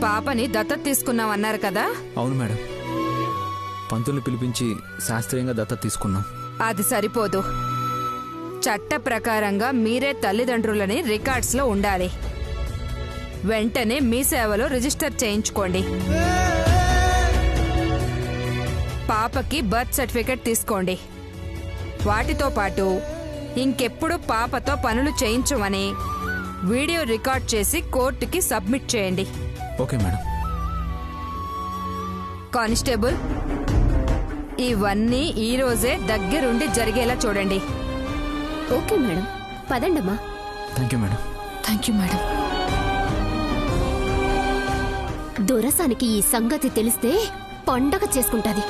పాపని దత్తత తీసుకున్నామన్నారు కదా? అవును మేడం, పంతుల్ని పిలిపించి శాస్త్రీయంగా దత్తత తీసుకున్నాం. అది సరిపోదు. చట్ట ప్రకారంగా మీరే తల్లిదండ్రులని రికార్డ్స్ లో ఉండాలి. వెంటనే మీ సేవలో రిజిస్టర్ చేయించుకోండి. పాపకి బర్త్ సర్టిఫికెట్ తీసుకోండి. వాటితో పాటు ఇంకెప్పుడు పాపతో పనులు చేయించమని వీడియో రికార్డ్ చేసి కోర్టుకి సబ్మిట్ చేయండి. Okay madam. కానిస్టేబుల్, ఇవన్నీ ఈ రోజే దగ్గరుండి జరిగేలా చూడండి. ఓకే మేడం, పదండమ్మా. Thank you madam. Thank you madam. దొరసానికి ఈ సంగతి తెలిస్తే పండగ చేసుకుంటాది.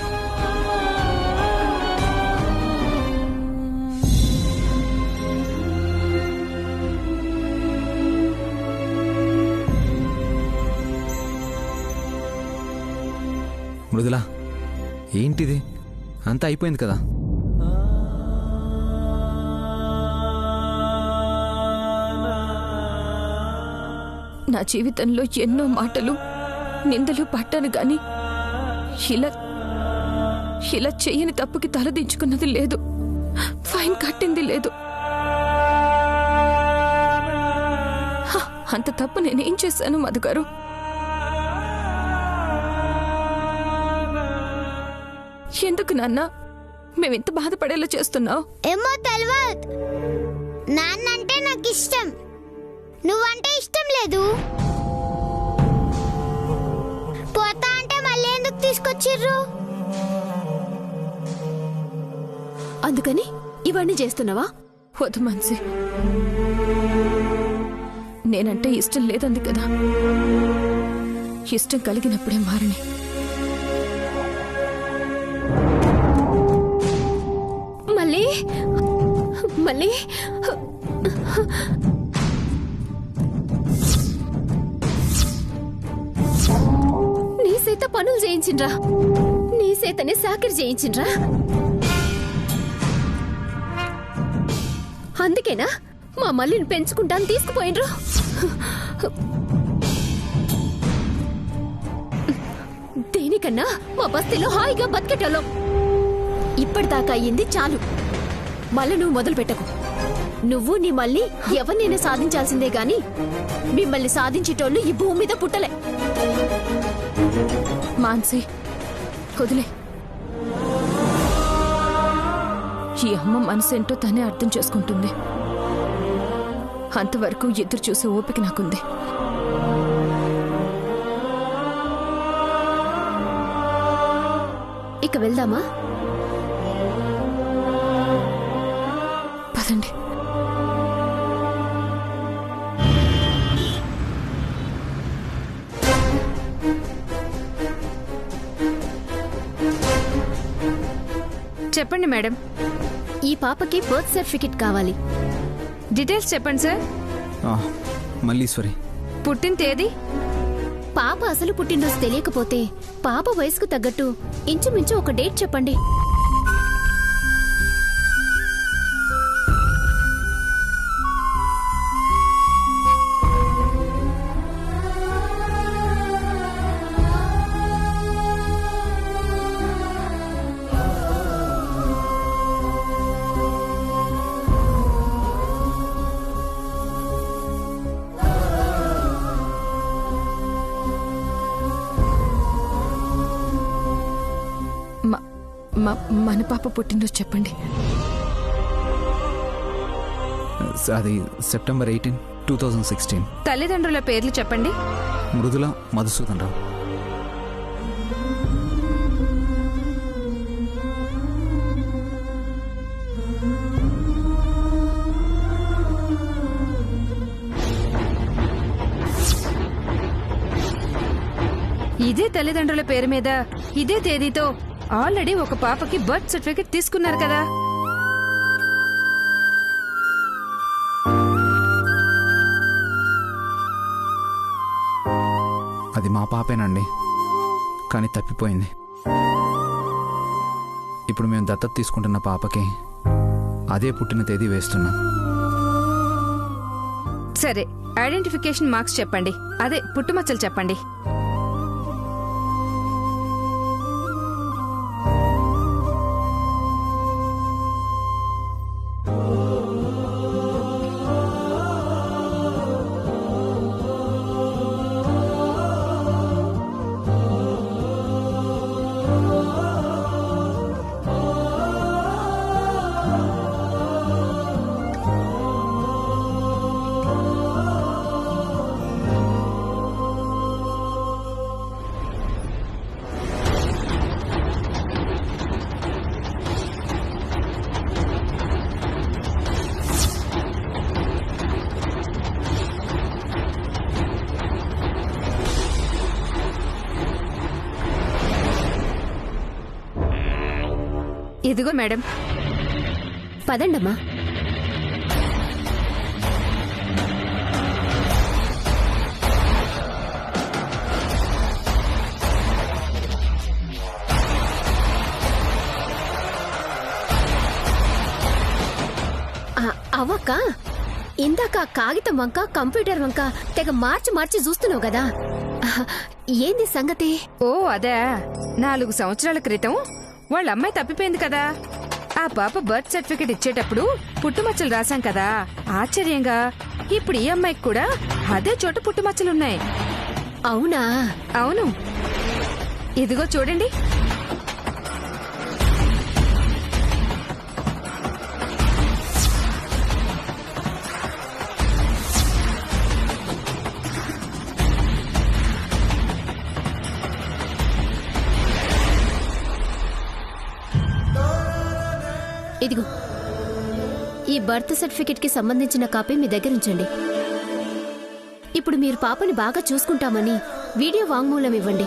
మృదులా, ఏంటిది? అంతా అయిపోయింది కదా? నా జీవితంలో ఎన్నో మాటలు నిందలు పట్టాను గాని ఇలా చెయ్యని తప్పుకి తలదించుకున్నది లేదు, ఫైన్ కట్టింది లేదు. అంత తప్పు నేనేం చేశాను మధుగారు? ఎందుకు నాన్న మేమింత బాధపడేలా చేస్తున్నావు? ఏమో తెలియదు. నాన్నంటే నాకు ఇష్టం, నువ్వంటే ఇష్టం లేదు. పోతా అంటే మళ్ళీ ఎందుకు తీసుకొచ్చిర్రు? అందుకని ఇవన్నీ చేస్తున్నావా? వద్దు మాన్సి, నేనంటే ఇష్టం లేదంది కదా. ఇష్టం కలిగినప్పుడే మారని. మళ్ళీ నీ చేత పనులు చేయించిండ్రా, నీ చేతనే సాకిరి చేయించిండ్రా. అందుకేనా మా మల్లిని పెంచుకుంటాను తీసుకుపోయిండ్రు? దేనికన్నా మా బస్తీలో హాయిగా బతికేటోళ్ళం. ఇప్పటిదాకా అయ్యింది చాలు. మళ్ళీ నువ్వు మొదలు పెట్టకు. నువ్వు నీ మళ్ళీ ఎవరినైనా సాధించాల్సిందే గాని మిమ్మల్ని సాధించేటోళ్ళు ఈ భూమి మీద పుట్టలే. మాన్సి, వదిలే. ఈ అమ్మ మనసేంటో తనే అర్థం చేసుకుంటుంది. అంతవరకు ఎదురు చూసే ఓపిక నాకుంది. ఇక వెళ్దామా? పదండి. చెప్పండి మేడం. ఈ పాపకి బర్త్ సర్టిఫికెట్ కావాలి. డీటెయిల్స్ చెప్పండి సార్. మల్లీశ్వరి. పుట్టిన తేదీ? పాప అసలు పుట్టినరోజు తెలియకపోతే పాప వయసుకు తగ్గట్టు ఇంచుమించు ఒక డేట్ చెప్పండి. మన పాప పుట్టినరోజు చెప్పండి. అది సెప్టెంబర్ 18, 2016. తల్లిదండ్రుల పేర్లు చెప్పండి. మృదుల, మధుసూదన్ రావు. ఇదే తల్లిదండ్రుల పేరు మీద ఇదే తేదీతో ఆల్రెడీ ఒక పాపకి బర్త్ సర్టిఫికెట్ తీసుకున్నారు కదా. అది మా పాపేనండి, కానీ తప్పిపోయింది. ఇప్పుడు మేము దత్తత తీసుకుంటున్న పాపకి అదే పుట్టిన తేదీ వేస్తున్నాం. సరే, ఐడెంటిఫికేషన్ మార్క్స్ చెప్పండి. అదే పుట్టుమచ్చలు చెప్పండి. ఇదిగో మేడం. పదండమ్మా. అవక్క, ఇందాక కాగితం వంక కంప్యూటర్ వంక తెగ మార్చి మార్చి చూస్తున్నావు కదా, ఏంది సంగతి? ఓ అదే, 4 సంవత్సరాల క్రితం వాళ్ళ అమ్మాయి తప్పిపోయింది కదా. ఆ పాప బర్త్ సర్టిఫికెట్ ఇచ్చేటప్పుడు పుట్టుమచ్చలు రాశాం కదా. ఆశ్చర్యంగా ఇప్పుడు ఈ అమ్మాయికి కూడా అదే చోట పుట్టుమచ్చలున్నాయి. అవునా? అవును, ఇదిగో చూడండి. ఇదిగో, ఈ బర్త్ సర్టిఫికెట్ కి సంబంధించిన కాపీ మీ దగ్గర ఉంచండి. ఇప్పుడు మీరు పాపని బాగా చూసుకుంటామని వీడియో వాంగ్మూలం ఇవ్వండి.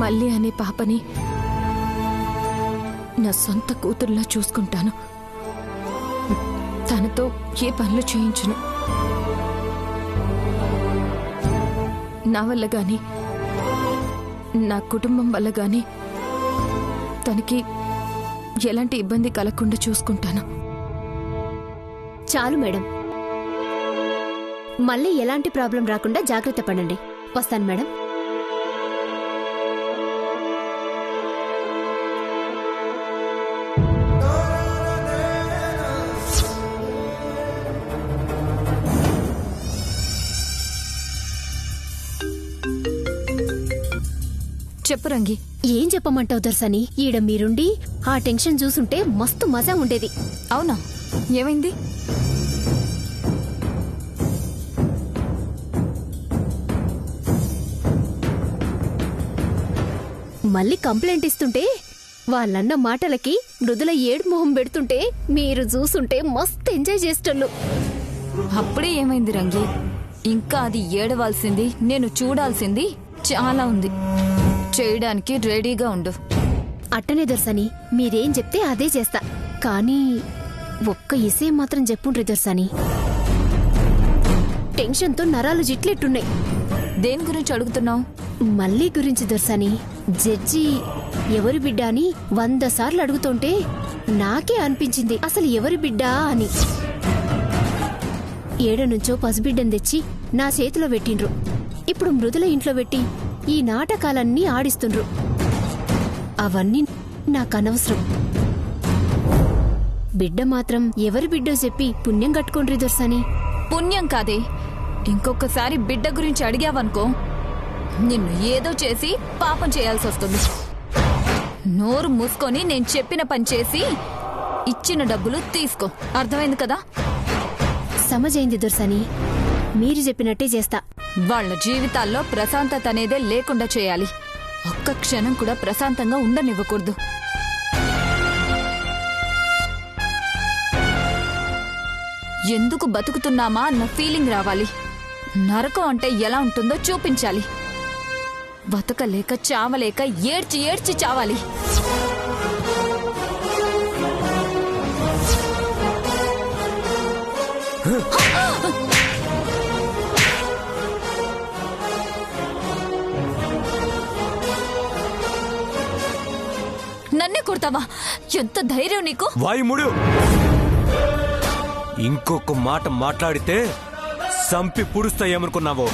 మళ్ళీ అనే పాపని నా సొంత కూతురులా చూసుకుంటాను. తనతో ఏ పనులు చేయించును. నా వల్ల గాని నా కుటుంబం వల్ల గాని తనకి ఎలాంటి ఇబ్బంది కలగకుండా చూసుకుంటాను. చాలు మేడం, మళ్ళీ ఎలాంటి ప్రాబ్లం రాకుండా జాగ్రత్త పడండి. వస్తాను మేడం. చెప్పు రంగి. ఏం చెప్పమంటావు దర్శని? ఈడ మీరుండి ఆ టెన్షన్ చూసుంటే మస్తు మజా ఉండేది. అవునా, ఏమైంది? మళ్ళీ కంప్లైంట్ ఇస్తుంటే వాళ్ళన్న మాటలకి మృదుల ఏడు మొహం పెడుతుంటే మీరు చూసుంటే మస్తు ఎంజాయ్ చేసేటోళ్ళు. అప్పుడే ఏమైంది రంగి? ఇంకా అది ఏడవాల్సింది, నేను చూడాల్సింది చాలా ఉంది. చేయడానికి రెడీగా ఉండు. అట్టనే దర్శని, మీరేం చెప్తే అదే చేస్తా. కానీ ఒక్క ఇసేం మాత్రం చెప్పుండ్రి దర్శని, టెన్షన్తో నరాలు జిట్లెట్టున్నాయి. దేని గురించి అడుగుతున్నావు? మళ్ళీ గురించి దర్శని. జడ్జి ఎవరి బిడ్డ అని 100 సార్లు అడుగుతుంటే నాకే అనిపించింది అసలు ఎవరి బిడ్డ అని. 7 నుంచో పసిబిడ్డను తెచ్చి నా చేతిలో పెట్టిండ్రు. ఇప్పుడు మృదుల ఇంట్లో పెట్టి ఈ నాటకాలన్నీ ఆడిస్తుండ్రు. అవన్నీ నాకనవసరం. బిడ్డ మాత్రం ఎవరి బిడ్డో చెప్పి పుణ్యం కట్టుకోండ్రి దర్శని. పుణ్యం కాదే, ఇంకొకసారి బిడ్డ గురించి అడిగావనుకో నిన్ను ఏదో చేసి పాపం చేయాల్సి వస్తుంది. నోరు మూసుకొని నేను చెప్పిన పని చేసి ఇచ్చిన డబ్బులు తీసుకో. అర్థమైంది కదా? సమజైంది దర్శని, మీరు చెప్పినట్టే చేస్తా. వాళ్ళ జీవితాల్లో ప్రశాంతత అనేదే లేకుండా చేయాలి. ఒక్క క్షణం కూడా ప్రశాంతంగా ఉండనివ్వకూడదు. ఎందుకు బతుకుతున్నామా అన్న ఫీలింగ్ రావాలి. నరకం అంటే ఎలా ఉంటుందో చూపించాలి. బతకలేక చావలేక ఏడ్చి ఏడ్చి చావాలి. నన్నే కొడతావా? ఎంత ధైర్యం నీకు? వాయుముడు, ఇంకొక మాట మాట్లాడితే సంపి పుడుస్తాయేమనుకున్నావో?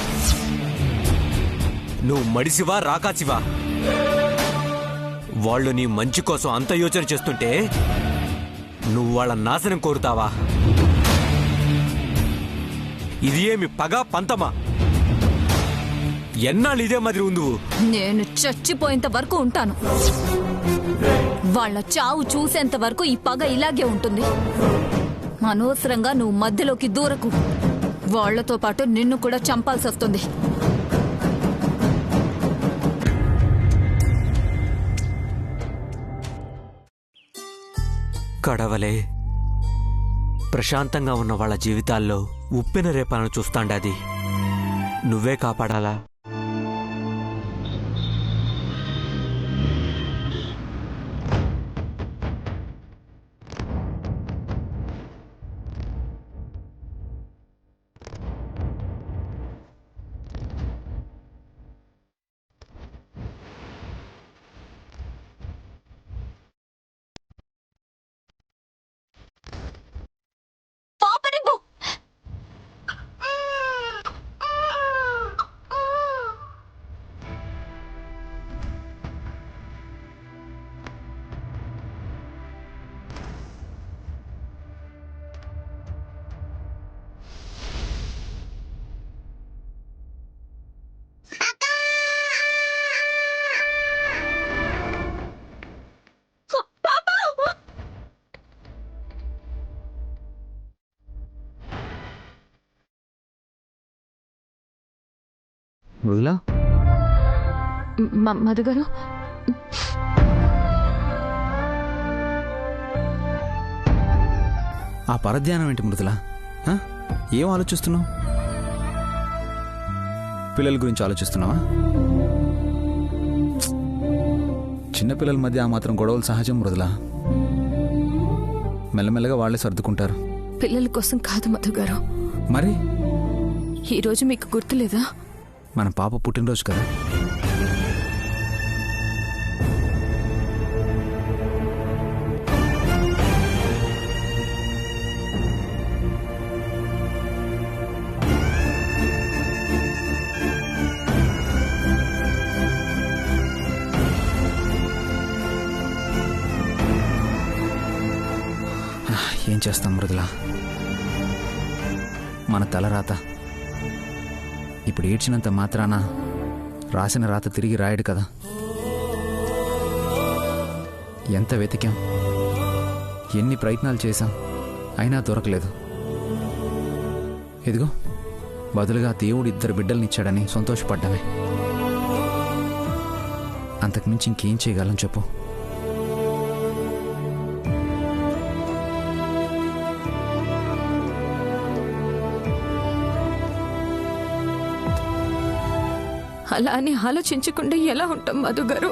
నువ్వు మడిసివా రాకాసివా? వాళ్ళు నీ మంచి కోసం అంత యోచన చేస్తుంటే నువ్వు వాళ్ళ నాశనం కోరుతావా? ఇది ఏమి పగ పంతమా? ఎన్నాళ్ళు ఇదే మాదిరి ఉంది? నేను చచ్చిపోయేంత వరకు ఉంటాను. వాళ్ళ చావు చూసేంత వరకు ఈ పగ ఇలాగే ఉంటుంది. అనవసరంగా నువ్వు మధ్యలోకి దూరకు. వాళ్లతో పాటు నిన్ను కూడా చంపాల్సి వస్తుంది. కడవలే ప్రశాంతంగా ఉన్న వాళ్ళ జీవితాల్లో ఉప్పెన రేపాలను చూస్తాండాది. నువ్వే కాపాడాలా? మృదులా, మధు గారు, ఆ పరధ్యానం ఏంటి మృదులా? ఆ? ఏం ఆలోచిస్తున్నావు? పిల్లల గురించి ఆలోచిస్తున్నావా? చిన్నపిల్లల మధ్య ఆ మాత్రం గొడవలు సహజం మృదులా. మెల్లమెల్లగా వాళ్ళే సర్దుకుంటారు. పిల్లల కోసం కాదు మధు గారు. మరి ఈరోజు మీకు గుర్తులేదా? మన పాప పుట్టినరోజు కదా. ఏం చేస్తాం మృదులా, మన తల రాత. ఇప్పుడు ఏడ్చినంత మాత్రాన రాసిన రాత తిరిగి రాయడు కదా. ఎంత వెతికాం, ఎన్ని ప్రయత్నాలు చేశాం, అయినా దొరకలేదు. ఇదిగో బదులుగా దేవుడు 2 బిడ్డలనిచ్చాడని సంతోషపడ్డామే. అంతకుమించి ఇంకేం చేయగలం చెప్పు? అలా అని ఆలోచించకుండా ఎలా ఉంటాం మధు గారు?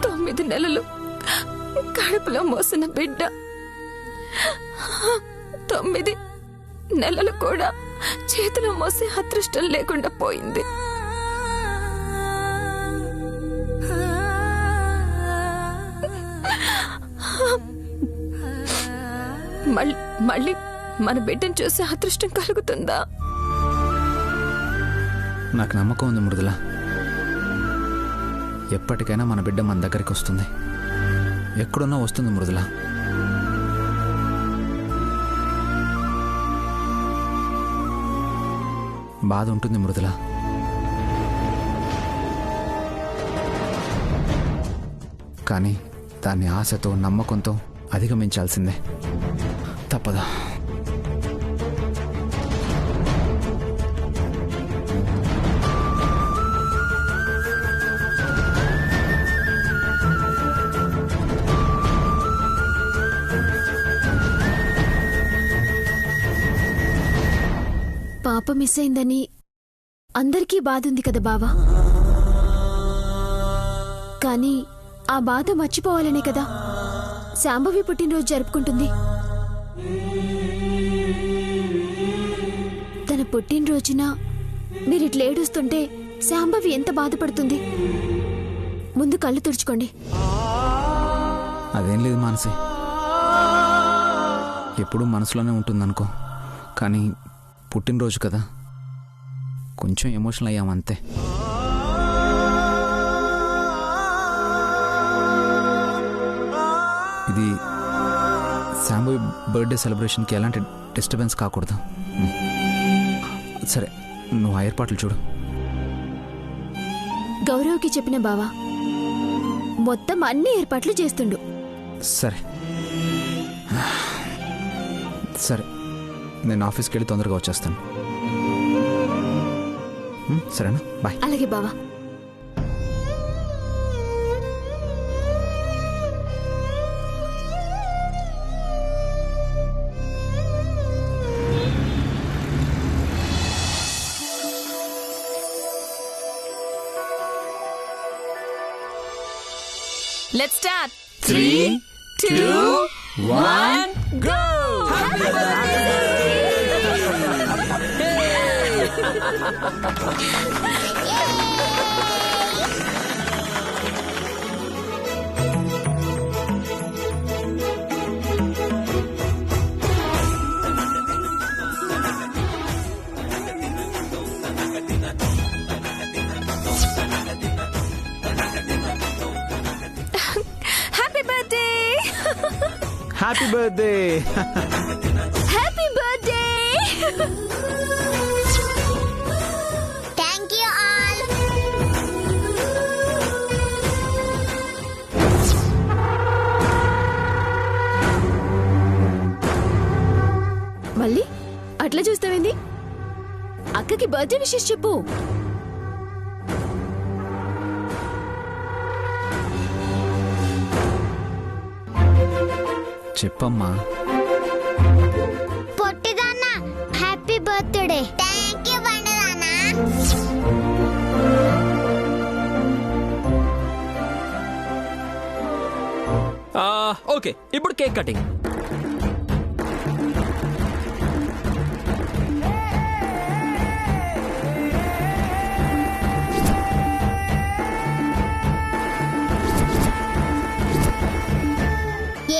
9 నెలలు కడుపులో మోసిన బిడ్డ, 9 నెలలు కూడా చేతిలో మోసే అదృష్టం లేకుండా పోయింది. మళ్ళీ మన బిడ్డను చూసే అదృష్టం కలుగుతుందా? నాకు నమ్మకం ఉంది మృదుల. ఎప్పటికైనా మన బిడ్డ మన దగ్గరికి వస్తుంది. ఎక్కడున్నా వస్తుంది మృదుల. బాధ ఉంటుంది మృదుల. కానీ దాన్ని ఆశతో నమ్మకంతో అధిగమించాల్సిందే. తప్పదా? పాప మిస్ అయిందని అందరికీ బాధ ఉంది కదా బావా. కానీ ఆ బాధ మర్చిపోవాలనే కదా శాంభవి పుట్టినరోజు జరుపుకుంటుంది. తన పుట్టినరోజున మీరిట్లా ఏడుస్తుంటే శాంభవి ఎంత బాధపడుతుంది? ముందు కళ్ళు తుడుచుకోండి. అదేం లేదు మానసి, ఎప్పుడూ మనసులోనే ఉంటుందనుకో. కానీ పుట్టినరోజు కదా, కొంచెం ఎమోషనల్ అయ్యామంతే. ఇది శాంభవి బర్త్డే సెలబ్రేషన్కి ఎలాంటి డిస్టర్బెన్స్ కాకూడదు. సరే, నువ్వు ఆ ఏర్పాట్లు చూడు. గౌరవ్కి చెప్పిన బావా మొత్తం అన్ని ఏర్పాట్లు చేస్తుండు. సరే సరే, నేను ఆఫీస్కి వెళ్ళి తొందరగా వచ్చేస్తాను. సరేనా? బాయ్. అలాగే బావా. Let's start 3, 2, 1 go happy birthday happy birthday. Happy birthday thank you all. మళ్ళీ అట్లా చూస్తావేంది? అక్కకి బర్త్డే విషెస్ చెప్పు. చెప్పమ్మా. పొట్టిదాన్న హ్యాపీ బర్త్డే. థ్యాంక్ యూ బండదాన్న. ఓకే, ఇప్పుడు కేక్ కటింగ్.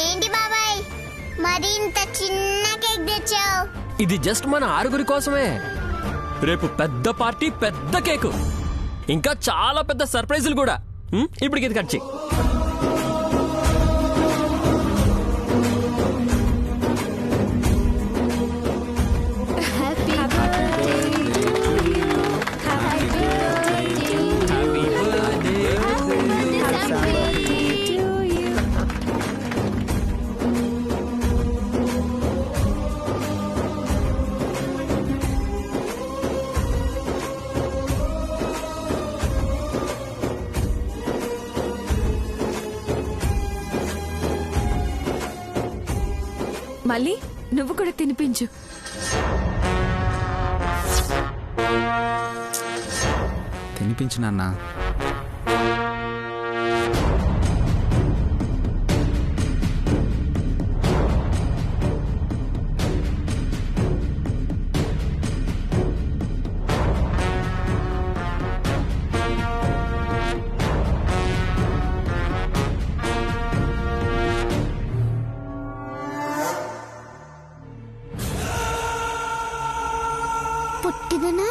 ఏంటి బాబాయ్ మరి ఇంత చిన్న కేక్ తెచ్చావు? ఇది జస్ట్ మన 6 కోసమే. రేపు పెద్ద పార్టీ, పెద్ద కేకు, ఇంకా చాలా పెద్ద సర్ప్రైజులు కూడా. ఇప్పుడు ఇది కట్ చేయి. మళ్ళీ నువ్వు కూడా తినిపించు. తినిపించు నాన్న. పుట్టిదనా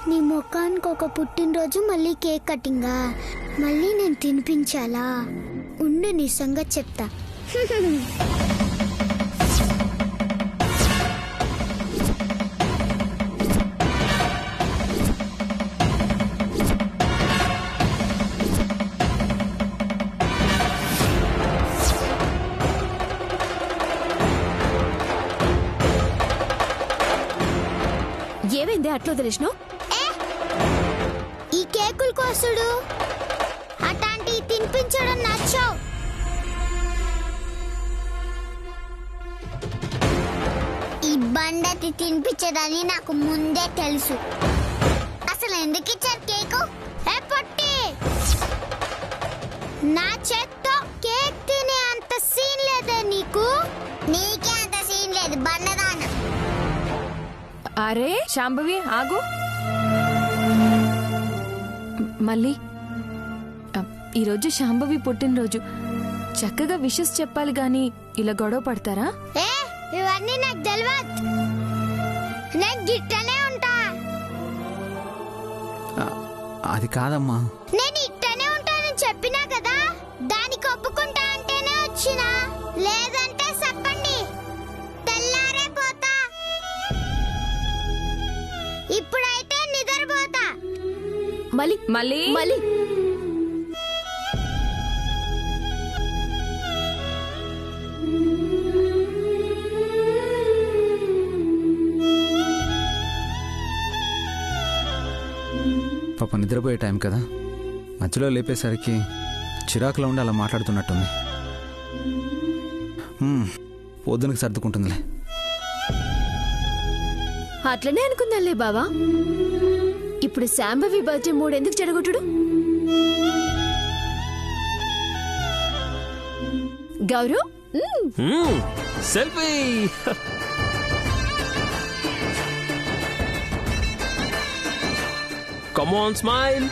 నీ ముఖానికి ఒక పుట్టినరోజు మళ్ళీ కేక్ కటింగా? మళ్ళీ నేను తినిపించాలా? ఉండు నీ సంగతి చెప్తా. ఏమైంది అట్లా వదిలేసినావు? ఈ కేకుల కోసుడు అట్లాంటి తినిపించడం నచ్చావు. ఈ బండతి తినిపించదని నాకు ముందే తెలుసు. అసలు ఎందుకు ఇచ్చారు కేకు? ఏ పొట్టి, నా చేత్తో కేక్ తినే అంత సీన్ లేదా నీకు? నీకే అంత సీన్ లేదు బండదాన. అరే శాంభవి ఆగు. మళ్ళీ ఈరోజు శాంభవి పుట్టినరోజు. చక్కగా విషెస్ చెప్పాలి గాని ఇలా గొడవ పడతారా? ఏ ఇవన్నీ నాకు తెలియదు. నేను గిట్టనే ఉంటా. అది కాదమ్మా. నేను ఇట్టనే ఉంటానని చెప్పినా కదా. దానికి ఒప్పుకుంటా అంటేనే వచ్చినా, లేదంటే చెప్పండి తెల్లారే పోతా. ఇప్పుడైతే నిద్రపోతా. మళ్ళీ మళ్ళీ మళ్ళీ పాప నిద్రపోయే టైం కదా, మధ్యలో లేపేసరికి చిరాకులో ఉండి అలా మాట్లాడుతున్నట్టుంది. పొద్దునకి సర్దుకుంటుందిలే. అట్లనే అనుకుందాంలే బావా. ఇప్పుడు శాంభవి బర్త్డే మూడు ఎందుకు చెడగొట్టుడు? Gaurav selfie. Come on, smile.